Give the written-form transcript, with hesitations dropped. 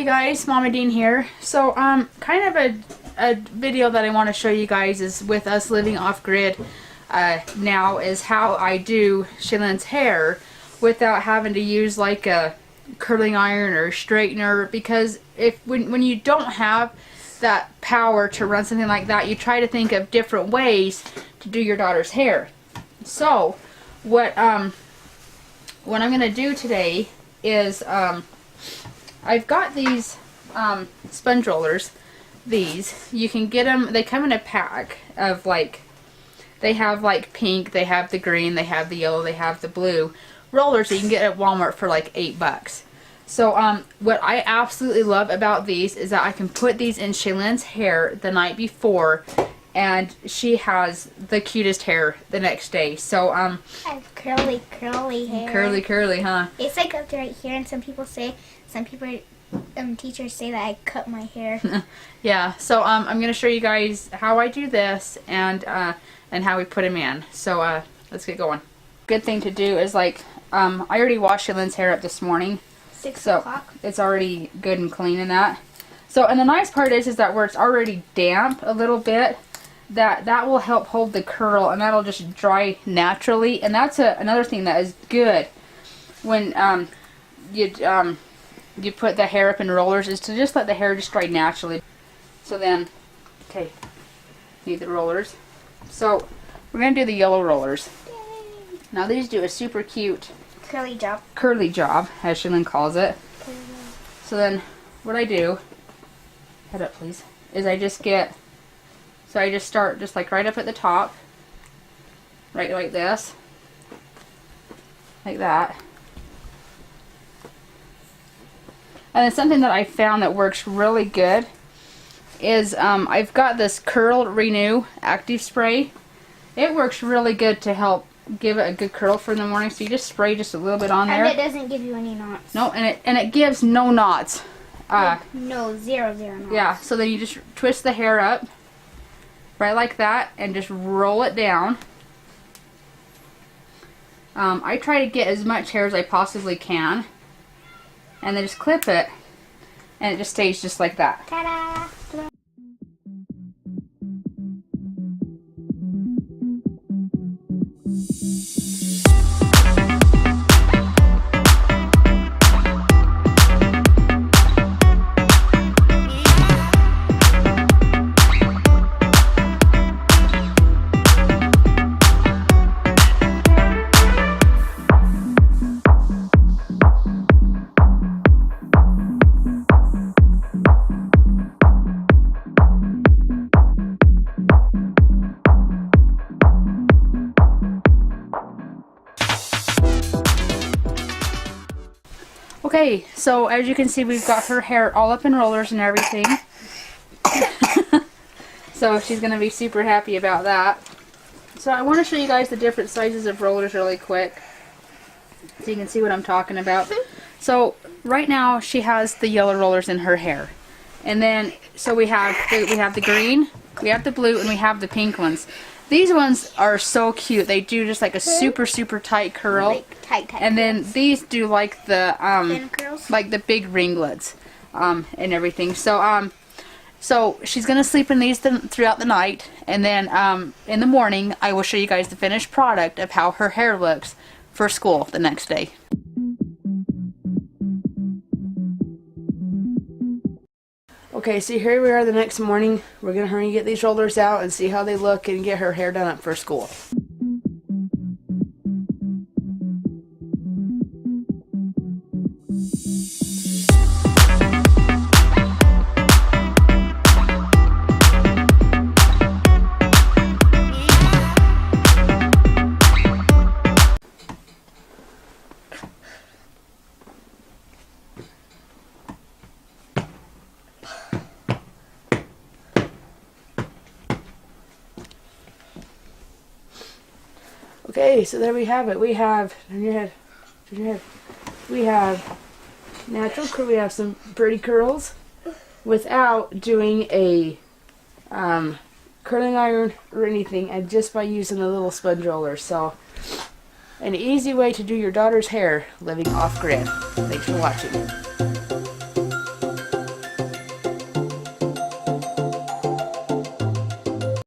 Hey guys, Mama Dean here. So kind of a video that I want to show you guys is with us living off grid now is how I do Shaylynn's hair without having to use like a curling iron or straightener, because when you don't have that power to run something like that, you try to think of different ways to do your daughter's hair. So what I'm gonna do today is I've got these sponge rollers. These, you can get them, they come in a pack of like, they have like pink, they have the green, they have the yellow, they have the blue rollers that you can get at Walmart for like $8. So what I absolutely love about these is that I can put these in Shaylynn's hair the night before and she has the cutest hair the next day. So I have curly hair. Curly, huh? It's like up to right here, and some people teachers say that I cut my hair. Yeah, so I'm gonna show you guys how I do this and how we put them in. So let's get going. Good thing to do is like I already washed Shaylynn's hair up this morning, 6 so o'clock. it's already good and clean in that. So, and the nice part is that where it's already damp a little bit, that will help hold the curl, and that'll just dry naturally. And that's another thing that is good when you put the hair up in rollers, is to just let the hair just dry naturally. So then, okay, need the rollers. So we're gonna do the yellow rollers. Yay. Now these do a super cute Curly job, as Shaylynn calls it. So then what I do, head up please, is I just start just like right up at the top, right like this, like that. And then something that I found that works really good is I've got this Curl Renew Active Spray. It works really good to help give it a good curl for in the morning. So you just spray just a little bit on there. and it doesn't give you any knots. No, and it gives no knots. No, zero knots. Yeah, so then you just twist the hair up right like that and just roll it down. I try to get as much hair as I possibly can, and then just clip it, and it just stays just like that. Ta-da! Okay, so as you can see, we've got her hair all up in rollers and everything. So she's going to be super happy about that. So I want to show you guys the different sizes of rollers really quick, so you can see what I'm talking about. So right now she has the yellow rollers in her hair. And then, so we have the green, we have the blue, and we have the pink ones. These ones are so cute. They do just like a super tight curl. Like tight and then curls. these do like the Thin curls? like the big ringlets and everything. So so she's gonna sleep in these throughout the night, and then in the morning I will show you guys the finished product of how her hair looks for school the next day. Okay, so here we are the next morning. We're gonna hurry and get these rollers out and see how they look and get her hair done up for school. Okay, so there we have it. We have, turn your head, we have natural curl. We have some pretty curls without doing a curling iron or anything, and just by using a little sponge roller. So an easy way to do your daughter's hair living off grid. Thanks for watching.